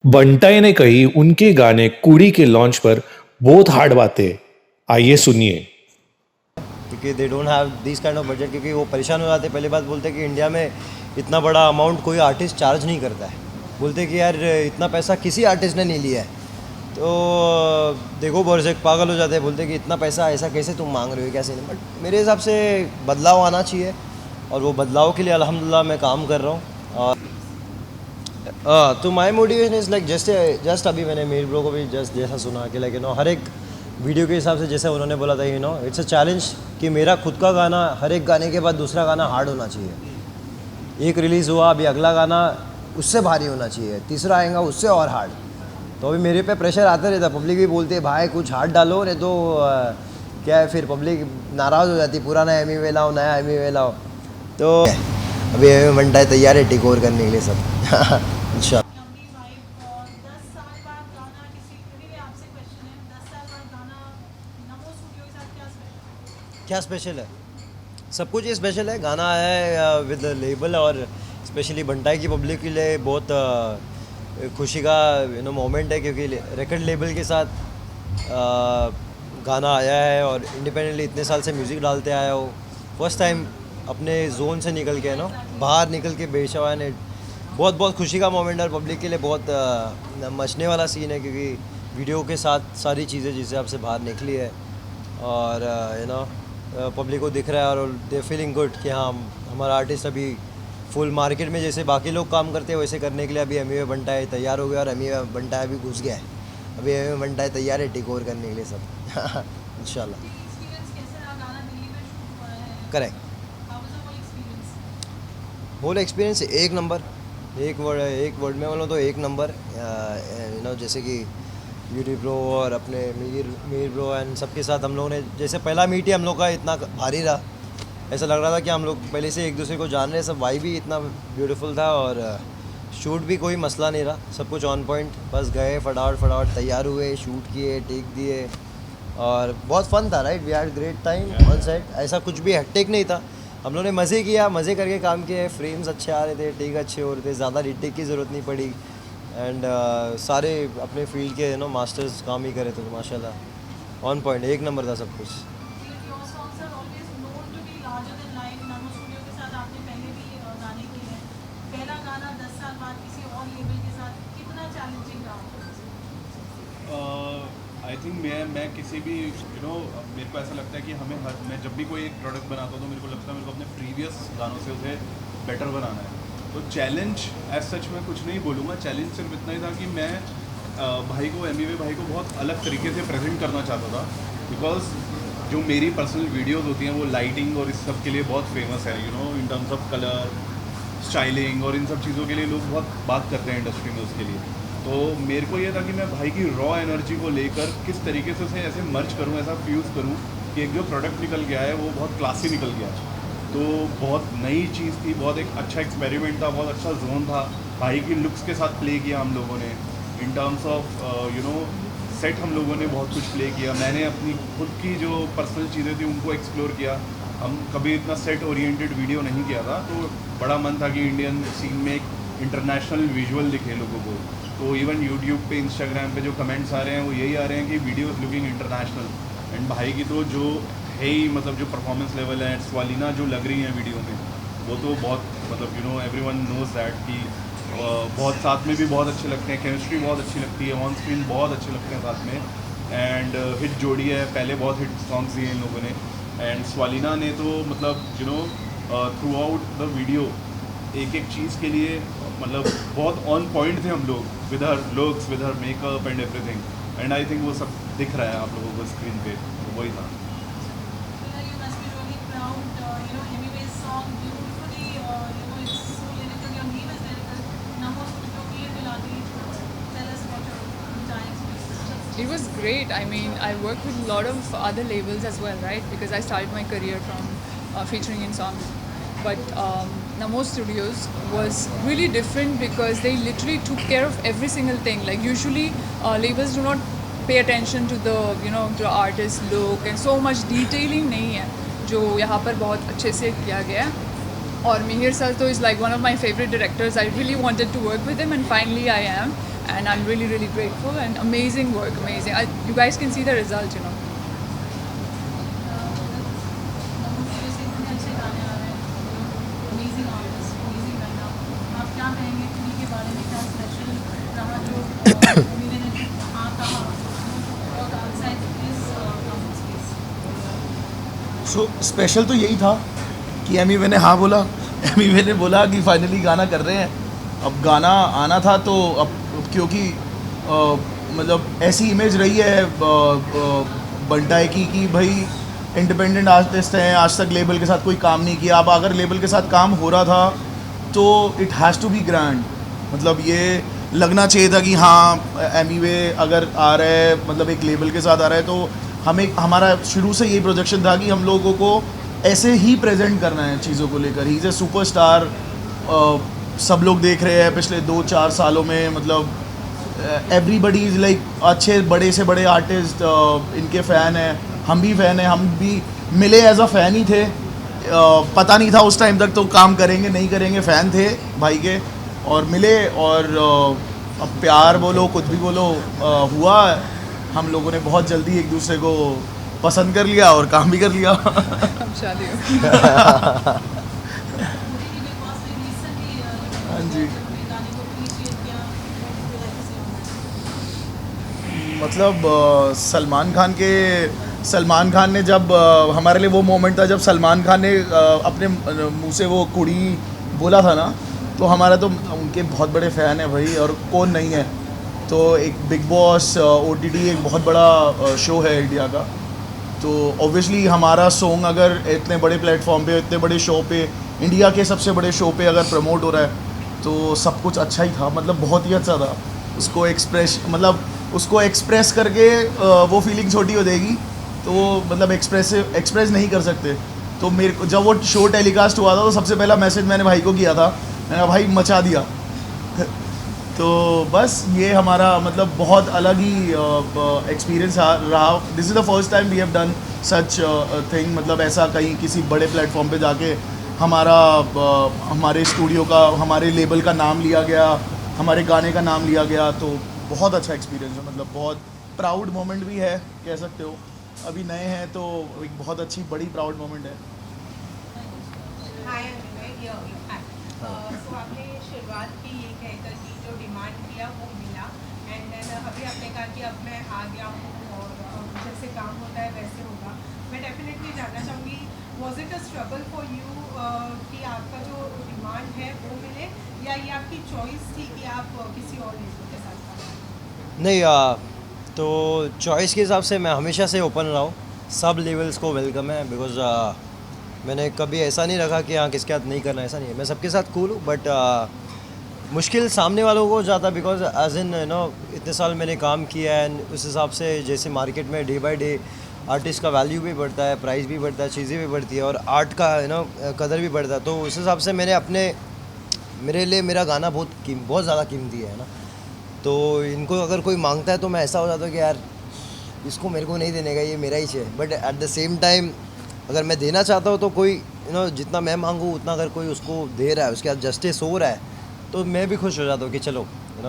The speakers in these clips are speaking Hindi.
बंटाई ने कही उनके गाने कुड़ी के लॉन्च पर बहुत हार्ड बातें। आइए सुनिए। क्योंकि they don't have this kind of budget, क्योंकि वो परेशान हो जाते। पहली बात बोलते कि इंडिया में इतना बड़ा अमाउंट कोई आर्टिस्ट चार्ज नहीं करता है। बोलते कि यार इतना पैसा किसी आर्टिस्ट ने नहीं लिया है। तो देखो बहुत से पागल हो जाते हैं, बोलते कि इतना पैसा ऐसा कैसे तुम मांग रहे हो, कैसे नहीं। बट मेरे हिसाब से बदलाव आना चाहिए, और वो बदलाव के लिए अल्हम्दुलिल्लाह मैं काम कर रहा हूँ। तो my motivation is like just अभी मैंने मीर ब्रो को भी जस्ट जैसा सुना कि लाइक हर एक वीडियो के हिसाब से जैसे उन्होंने बोला था इट्स अ चैलेंज कि मेरा खुद का गाना हर एक गाने के बाद दूसरा गाना हार्ड होना चाहिए। एक रिलीज़ हुआ, अभी अगला गाना उससे भारी होना चाहिए, तीसरा आएगा उससे और हार्ड। तो अभी मेरे पे प्रेशर आता रहता, पब्लिक भी बोलती है भाई कुछ हार्ड डालो, नहीं तो क्या है, फिर पब्लिक नाराज़ हो जाती है, पुराना एमी वे लाओ, नया एमी वे लाओ। तो अभी एमी बनता है, तैयार है टेक ओवर करने के लिए सब। इंशाल्लाह। लंबी वाइब और 10 साल बाद गाना किसी मेरे आपसे क्वेश्चन है 10 साल बाद गाना नमो स्टूडियो के साथ क्या स्पेशल है? सब कुछ ही स्पेशल है। गाना है विद लेबल, और स्पेशली बंटाई की पब्लिक के लिए बहुत खुशी का मोमेंट है, क्योंकि रिकॉर्ड लेबल के साथ गाना आया है, और इंडिपेंडेंटली इतने साल से म्यूज़िक डालते आया हो। फर्स्ट टाइम अपने जोन से निकल के बाहर निकल के बेशवा ने बहुत बहुत खुशी का मोमेंट है, और पब्लिक के लिए बहुत मचने वाला सीन है, क्योंकि वीडियो के साथ सारी चीज़ें जिससे आपसे बाहर निकली है, और पब्लिक को दिख रहा है, और दे फीलिंग गुड कि हाँ हमारा आर्टिस्ट अभी फुल मार्केट में जैसे बाकी लोग काम करते हैं वैसे करने के लिए अभी एमी बंटा है तैयार हो गया, और एमी बंटा अभी घुस गया है। अभी एमी बंटा है तैयार है टेक ओवर करने के लिए सब। इंशाल्लाह। एक्सपीरियंस कैसा रहा? गाना दिल्ली में शूट हुआ है। Correct. How was the whole experience? Whole experience एक नंबर। एक वर्ड में बोलो तो एक नंबर। जैसे कि यूडी ब्रो और अपने मीर ब्रो एंड सबके साथ हम लोगों ने जैसे पहला मीट ही हम लोग का इतना भारी रहा, ऐसा लग रहा था कि हम लोग पहले से एक दूसरे को जान रहे हैं। सब वाइब भी इतना ब्यूटीफुल था, और शूट भी कोई मसला नहीं रहा, सब कुछ ऑन पॉइंट। बस गए फटाफट तैयार हुए, शूट किए, टेक दिए, और बहुत फन था। Right, we had great time on set. ऐसा कुछ भी हेक्टिक नहीं था, हम लोगों ने मज़े किया, मज़े करके काम किए। फ्रेम्स अच्छे आ रहे थे, टेक अच्छे हो रहे थे, ज़्यादा रीटेक की ज़रूरत नहीं पड़ी, एंड सारे अपने फील्ड के मास्टर्स काम ही करे थे, तो माशाल्लाह ऑन पॉइंट एक नंबर था सब कुछ। Your songs are always known to be larger than life. Namo Studio के साथ आपने पहले भी गाने किए हैं। पहला गाना 10 साल बाद किसी और लेवल के साथ कितना चैलेंजिंग रहा? आई थिंक मैं किसी भी मेरे को ऐसा लगता है कि मैं जब भी कोई एक प्रोडक्ट बनाता हूँ तो मेरे को लगता है मेरे को अपने प्रीवियस गानों से उसे बेटर बनाना है। तो चैलेंज एज सच मैं कुछ नहीं बोलूँगा। चैलेंज सिर्फ इतना ही था कि मैं भाई को एमी वे भाई को बहुत अलग तरीके से प्रेजेंट करना चाहता था, बिकॉज जो मेरी पर्सनल वीडियोस होती हैं वो लाइटिंग और इस सब के लिए बहुत फेमस है, in terms of colour, styling और इन सब चीज़ों के लिए लोग बहुत बात करते हैं इंडस्ट्री में उसके लिए। तो मेरे को ये था कि मैं भाई की रॉ एनर्जी को लेकर किस तरीके से उसे ऐसे मर्ज करूँ, ऐसा फ्यूज़ करूँ कि एक जो प्रोडक्ट निकल गया है वो बहुत क्लासी निकल गया। तो बहुत नई चीज़ थी, बहुत एक अच्छा एक्सपेरिमेंट था, बहुत अच्छा जोन था। भाई की लुक्स के साथ प्ले किया हम लोगों ने, इन टर्म्स ऑफ सेट हम लोगों ने बहुत कुछ प्ले किया। मैंने अपनी खुद की जो पर्सनल चीज़ें थी उनको एक्सप्लोर किया। हम कभी इतना सेट ओरिएंटेड वीडियो नहीं किया था, तो बड़ा मन था कि इंडियन सीन में एक इंटरनेशनल विजुअल दिखे लोगों को। तो इवन यूट्यूब पे, इंस्टाग्राम पे जो कमेंट्स आ रहे हैं वो यही आ रहे हैं कि video is looking international. And भाई की तो जो है ही जो परफॉर्मेंस लेवल है, स्वालिना जो लग रही है वीडियो में, वो तो बहुत एवरीवन नोज दैट कि बहुत साथ में भी बहुत अच्छे लगते हैं, केमिस्ट्री बहुत अच्छी लगती है, ऑन स्क्रीन बहुत अच्छे लगते हैं साथ में। एंड हिट जोड़ी है, पहले बहुत हिट सॉन्ग्स दिए इन लोगों ने। एंड स्वालिना ने तो थ्रू आउट द वीडियो एक एक चीज़ के लिए बहुत ऑन पॉइंट थे हम लोग, with her looks, with her makeup and everything. And I think वो सब दिख रहा है आप लोगों को स्क्रीन पे, तो वही था। You must be really proud. Anyways, song beautifully. It's so lyrical. Your name is lyrical. Namo Studio के दिलाती. Tell us about your entire experience. It was great. I mean, I worked with a lot of other labels as well, right? Because I started my career from featuring in songs. But Namo Studios was really different because they literally took care of every single thing. Like usually labels do not pay attention to the the artist look and so much detailing नहीं है, जो यहाँ पर बहुत अच्छे से किया गया है. और मिहिर सर तो is like one of my favorite directors. I really wanted to work with him and finally I am. and I'm really, really grateful, and amazing work, amazing. You guys can see the result, you know. जैसे इतने अच्छे गाने आ रहे हैं, अमेजिंग आर्टिस्ट, अमेजिंग गाना, आप क्या कहेंगे कुड़ी के बारे में? क्या स्पेशल रहा जो उम्मीदें ने हाँ कहा और outside this comfort space? So special तो यही था कि एमी वे ने हाँ बोला। एमी वे ने बोला कि फाइनली गाना कर रहे हैं। अब गाना आना था तो अब क्योंकि मतलब ऐसी इमेज रही है बंटाई की कि भाई इंडिपेंडेंट आर्टिस्ट हैं, आज तक लेबल के साथ कोई काम नहीं किया। अब अगर लेबल के साथ काम हो रहा था तो it has to be grand, मतलब ये लगना चाहिए था कि हाँ एमी वे अगर आ रहा है, मतलब एक लेबल के साथ आ रहा है, तो हमें हमारा शुरू से यही प्रोजेक्शन था कि हम लोगों को ऐसे ही प्रेजेंट करना है चीज़ों को लेकर। ही इज़ ए सुपरस्टार, सब लोग देख रहे हैं पिछले 2-4 सालों में, मतलब एवरीबडी इज़ लाइक अच्छे बड़े से बड़े आर्टिस्ट इनके फ़ैन हैं, हम भी फ़ैन हैं। हम भी मिले एज अ फ़ैन ही थे, पता नहीं था उस टाइम तक तो काम करेंगे नहीं करेंगे, फ़ैन थे भाई के और मिले। और अब प्यार बोलो कुछ भी बोलो हुआ। हम लोगों ने बहुत जल्दी एक दूसरे को पसंद कर लिया और काम भी कर लिया। I'm शादी हो कुड़ी की बिग बॉस ने रिसेंटली हाँ जी। गाने को अप्रिशिएट किया, मतलब सलमान खान ने जब हमारे लिए वो मोमेंट था जब सलमान खान ने अपने मुंह से वो कुड़ी बोला था ना, तो हमारा तो उनके बहुत बड़े फ़ैन हैं भाई, और कौन नहीं है। तो एक बिग बॉस OTT एक बहुत बड़ा शो है इंडिया का, तो ऑब्वियसली हमारा सॉन्ग अगर इतने बड़े प्लेटफॉर्म पे, इतने बड़े शो पे, इंडिया के सबसे बड़े शो पे अगर प्रमोट हो रहा है तो सब कुछ अच्छा ही था, मतलब बहुत ही अच्छा था। उसको एक्सप्रेस करके वो फीलिंग छोटी हो जाएगी, तो वो मतलब एक्सप्रेस नहीं कर सकते। तो मेरे को जब वो शो टेलीकास्ट हुआ था तो सबसे पहला मैसेज मैंने भाई को किया था, मैंने कहा भाई मचा दिया। तो बस ये हमारा मतलब बहुत अलग ही एक्सपीरियंस रहा। This is the first time we have done such thing, मतलब ऐसा कहीं किसी बड़े प्लेटफॉर्म पे जाके हमारे स्टूडियो का, हमारे लेबल का नाम लिया गया, हमारे गाने का नाम लिया गया, तो बहुत अच्छा एक्सपीरियंस है। मतलब बहुत प्राउड मोमेंट भी है कह सकते हो, अभी नए हैं तो एक बहुत अच्छी बड़ी प्राउड मोमेंट है। हाय सो आपने शुरुआत की ये कहकर कि जो डिमांड किया वो मिला, एंड देन अभी आपने कहा कि अब मैं आ गया हूँ और जैसे काम होता है वैसे होगा। मैं डेफिनेटली जानना चाहूँगी, was it a struggle for you कि आपका जो डिमांड है वो मिले, या ये आपकी चॉइस थी कि आप किसी और लेबल के साथ काम करें? नहीं तो चॉइस के हिसाब से मैं हमेशा से ओपन रहा हूँ, सब लेवल्स को वेलकम है। बिकॉज मैंने कभी ऐसा नहीं रखा कि हाँ किसके साथ नहीं करना, ऐसा नहीं है। मैं सबके साथ कूल हूँ, बट मुश्किल सामने वालों को जाता, बिकॉज एज इन इतने साल मैंने काम किया है, एंड उस हिसाब से जैसे मार्केट में डे बाय डे आर्टिस्ट का वैल्यू भी बढ़ता है, प्राइस भी बढ़ता है, चीज़ें भी बढ़ती है, और आर्ट का कदर भी बढ़ता है। तो उस हिसाब से मैंने मेरे लिए मेरा गाना बहुत ज़्यादा कीमती है ना। तो इनको अगर कोई मांगता है तो मैं ऐसा हो जाता हूँ कि यार इसको मेरे को नहीं देने का, ये मेरा ही चाहिए। But at the same time अगर मैं देना चाहता हूँ तो कोई जितना मैं मांगूँ उतना अगर कोई उसको दे रहा है, उसके बाद जस्टिस हो रहा है, तो मैं भी खुश हो जाता हूँ कि चलो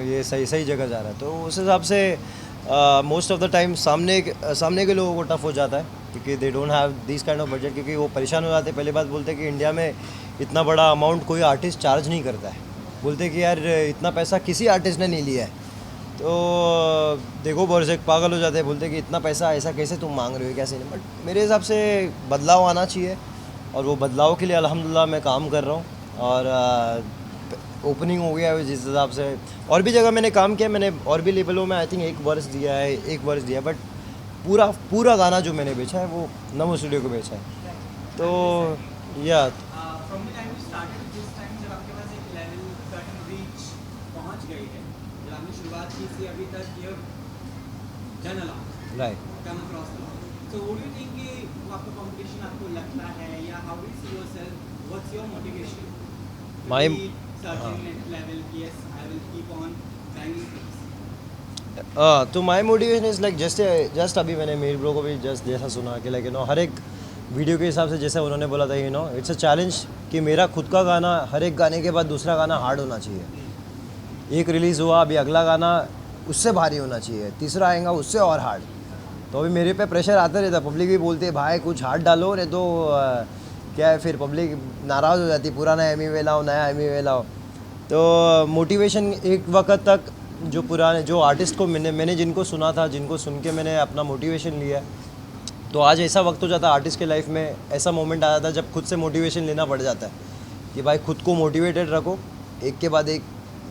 ये सही जगह जा रहा है। तो उस हिसाब से मोस्ट ऑफ द टाइम सामने के लोगों को टफ हो जाता है, क्योंकि they don't have this kind of budget, क्योंकि वो परेशान हो जाते हैं। पहली बात बोलते हैं कि इंडिया में इतना बड़ा अमाउंट कोई आर्टिस्ट चार्ज नहीं करता है, बोलते हैं कि यार इतना पैसा किसी आर्टिस्ट ने नहीं लिया है। तो देखो बहुत से पागल हो जाते हैं, बोलते हैं कि इतना पैसा ऐसा कैसे तुम मांग रहे हो, कैसे नहीं। बट मेरे हिसाब से बदलाव आना चाहिए, और वो बदलाव के लिए अल्हम्दुलिल्लाह मैं काम कर रहा हूँ। और ओपनिंग हो गया है जिस हिसाब से, और भी जगह मैंने काम किया, मैंने और भी लेवलों में आई थिंक एक वर्ष दिया है, बट पूरा गाना जो मैंने बेचा है वो नमो स्टूडियो को बेचा है। तो या from the time you started, जिस टाइम जब आपके पास एक लेवल सर्टेन रीच पहुंच गई है, जब आपने शुरुआत की थी अभी तक you done a lot, right, come across the lot. So what do you think कि वो आपका कंपटीशन आपको लगता है, या how do you see yourself, what's your motivation My- searching next level, yes I will keep on banging things? तो my motivation is like just अभी मैंने मीर ब्रो को भी जस्ट जैसा सुना कि लाइक हर एक वीडियो के हिसाब से जैसे उन्होंने बोला था इट्स अ चैलेंज कि मेरा खुद का गाना हर एक गाने के बाद दूसरा गाना हार्ड होना चाहिए। एक रिलीज़ हुआ, अभी अगला गाना उससे भारी होना चाहिए, तीसरा आएगा उससे और हार्ड। तो अभी मेरे पे प्रेशर आता रहता है, पब्लिक भी बोलती है भाई कुछ हार्ड डालो, नहीं तो क्या है फिर पब्लिक नाराज़ हो जाती है, पुराना एमी वे लाओ, नया एमी वे लाओ। तो मोटिवेशन एक वक्त तक जो पुराने जो आर्टिस्ट को मैंने जिनको सुना था, जिनको सुन के मैंने अपना मोटिवेशन लिया, तो आज ऐसा वक्त हो जाता है आर्टिस्ट के लाइफ में, ऐसा मोमेंट आ जाता है जब खुद से मोटिवेशन लेना पड़ जाता है कि भाई खुद को मोटिवेटेड रखो, एक के बाद एक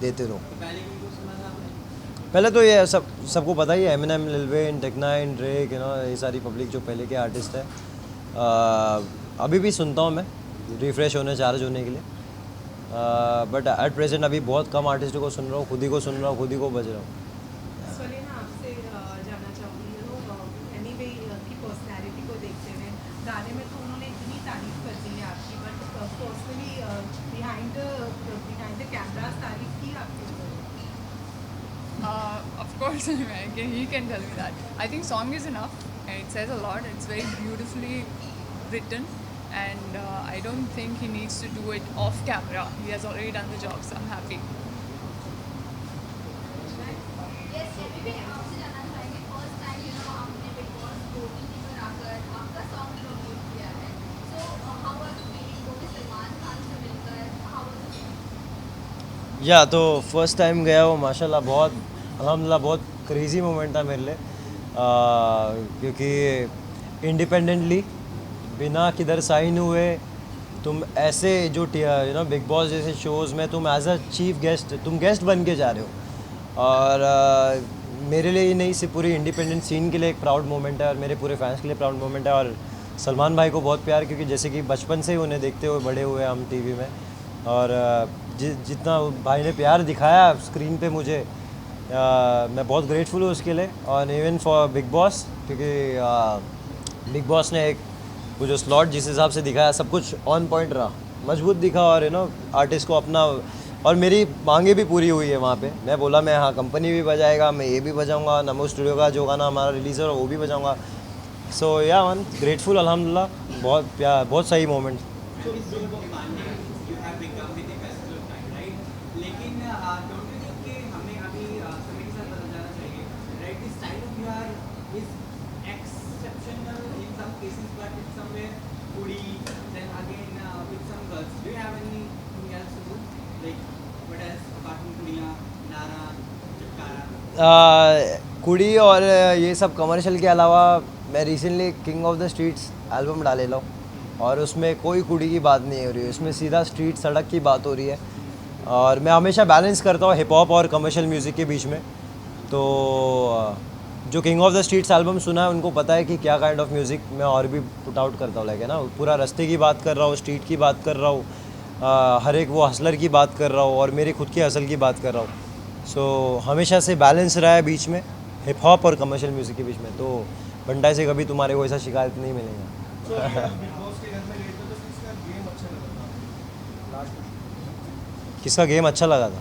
देते रहो। पहले किनको सुना था आपने? पहले तो ये सबको पता ही है, Eminem, Lil Wayne, take nine, Drake, ये सारी पब्लिक जो पहले के आर्टिस्ट है। अभी भी सुनता हूँ मैं, रिफ़्रेश होने, चार्ज होने के लिए। बट एट प्रेजेंट अभी बहुत कम आर्टिस्टों को सुन रहा हूँ, खुद ही को सुन रहा हूँ, खुद ही को बज रहा हूँ। सोलेना, आपसे जानना चाहूँगी, एमी वे की पर्सनैलिटी को देखते हुए गाने में तो उन्होंने इतनी तारीफ कर दी है आपकी, but personally behind the cameras तारीफ की आपके ऊपर? Of course, he can tell me that. I think song is enough, and it says a lot. It's very beautifully written, and I don't think he needs to do it off camera. He has already done the job, so I'm happy. Yes, अभी भी आपसे जानना चाहेंगे, फर्स्ट टाइम आपने बिग बॉस OTT पर आकर आपका सॉन्ग प्रमोट किया है, so how was the feeling, वो भी सलमान खान से मिलकर, हाउ वाज द फीलिंग? या तो फर्स्ट टाइम गया वो, माशाल्लाह बहुत अल्हम्दुलिल्लाह बहुत क्रेज़ी मोमेंट था मेरे लिए, क्योंकि इंडिपेंडेंटली बिना किधर साइन हुए तुम ऐसे जो बिग बॉस जैसे शोज़ में तुम एज अ चीफ गेस्ट तुम गेस्ट बन के जा रहे हो, और मेरे लिए ही नहीं, सिर्फ पूरी इंडिपेंडेंट सीन के लिए एक प्राउड मोमेंट है, और मेरे पूरे फैंस के लिए प्राउड मोमेंट है। और सलमान भाई को बहुत प्यार, क्योंकि जैसे कि बचपन से ही उन्हें देखते हुए बड़े हुए हम टीवी में, और जितना भाई ने प्यार दिखाया स्क्रीन पे मुझे, मैं बहुत ग्रेटफुल हूँ उसके लिए। और इवन फॉर बिग बॉस, क्योंकि बिग बॉस ने एक वो जो स्लॉट जिस हिसाब से दिखाया, सब कुछ ऑन पॉइंट रहा, मजबूत दिखा, और आर्टिस्ट को अपना, और मेरी मांगे भी पूरी हुई है वहाँ पे। मैं बोला मैं हाँ कंपनी भी बजाएगा, मैं ये भी बजाऊँगा, नमो स्टूडियो का जो गाना हमारा रिलीज़ हो वो भी बजाऊँगा। सो या वन ग्रेटफुल, अल्हम्दुलिल्लाह, बहुत प्यार, बहुत सही moment. You have become with the passage of time, right? लेकिन don't you think कि हमें अभी समय के साथ बदल जाना चाहिए, right? The style of your is exceptional in some cases, but it's somewhere woody, then again with some girls. Do you have anything else to do? Like what else apart from कुड़ियाँ, नारा, चटकारा? कुड़ी और ये सब कमर्शियल के अलावा मैं recently king of the streets album डाले लो, और उसमें कोई कुड़ी की बात नहीं हो रही है, उसमें सीधा स्ट्रीट सड़क की बात हो रही है। और मैं हमेशा बैलेंस करता हूँ हिप हॉप और कमर्शियल म्यूज़िक के बीच में। तो जो king of the streets album सुना है उनको पता है कि क्या काइंड ऑफ म्यूज़िक मैं और भी पुट आउट करता हूँ, लाइक है ना, पूरा रास्ते की बात कर रहा हूँ, स्ट्रीट की बात कर रहा हूँ, हर एक वो हसलर की बात कर रहा हूँ, और मेरी खुद की हसल की बात कर रहा हूँ। सो हमेशा से बैलेंस रहा है बीच में हिप हॉप और कमर्शियल म्यूज़िक के बीच में। तो बंटाई से कभी तुम्हारे को ऐसा शिकायत नहीं मिलेगा। किसका गेम अच्छा लगा था?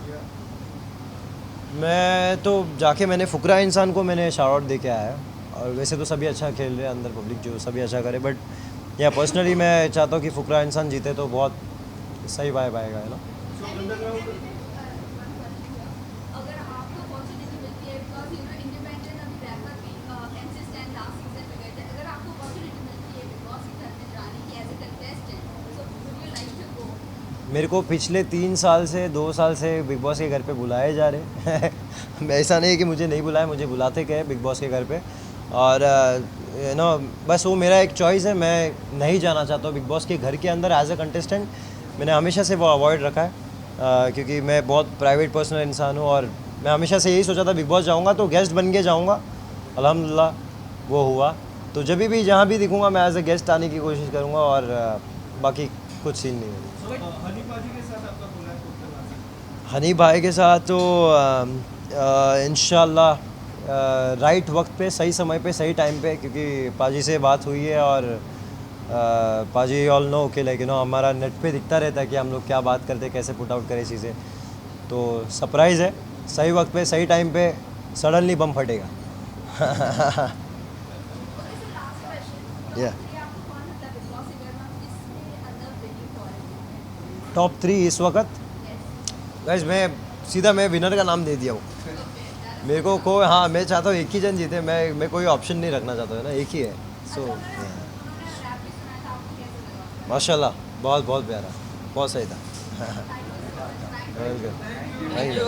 मैं तो जाके मैंने फुकरा इंसान को मैंने शाउट आउट दे के आया, और वैसे तो सभी अच्छा खेल रहे हैं अंदर पब्लिक, जो सभी अच्छा करे, बट या पर्सनली मैं चाहता हूँ कि फुकरा इंसान जीते तो बहुत सही वाइब आएगा, है ना। अगर आपको अपॉर्चुनिटी मिलती है, बिकॉज इंडिपेंडेंट अभी रैपर भी MC स्टैंड लास्ट सीजन में गए थे, अगर आपको अपॉर्चुनिटी मिलती है बिग बॉस के घर में जाने की as a contestant, so would you like to go? मेरे को पिछले 2 साल से बिग बॉस के घर पे बुलाए जा रहे हैं। ऐसा नहीं है कि मुझे नहीं बुलाया, मुझे बुलाते गए बिग बॉस के घर पे, और बस वो मेरा एक चॉइस है, मैं नहीं जाना चाहता हूँ बिग बॉस के घर के अंदर एज अ कंटेस्टेंट। मैंने हमेशा से वो अवॉइड रखा है, क्योंकि मैं बहुत प्राइवेट पर्सनल इंसान हूँ, और मैं हमेशा से यही सोचा था बिग बॉस जाऊँगा तो गेस्ट बन के जाऊँगा। अल्हम्दुलिल्लाह वो हुआ, तो जब भी जहाँ भी दिखूँगा मैं एज अ गेस्ट आने की कोशिश करूँगा, और बाकी कुछ सीन नहीं है। हनी भाई के साथ तो इंशाल्लाह राइट वक्त पे, सही समय पे, सही टाइम पे, क्योंकि पाजी से बात हुई है, और पाजी ऑल नो के लाइक हमारा नेट पे दिखता रहता है कि हम लोग क्या बात करते हैं, कैसे पुट आउट करें चीज़ें। तो सरप्राइज़ है, सही वक्त पे सही टाइम पे सडनली बम फटेगा। या टॉप 3 इस वक्त, वैसे मैं सीधा मैं विनर का नाम दे दिया हूँ। मेरे को कोई, हाँ मैं चाहता हूँ एक ही जन जीते, मैं कोई ऑप्शन नहीं रखना चाहता हूँ ना, एक ही है। सो माशाल्लाह, बहुत बहुत प्यारा, बहुत सही था। Welcome, thank you.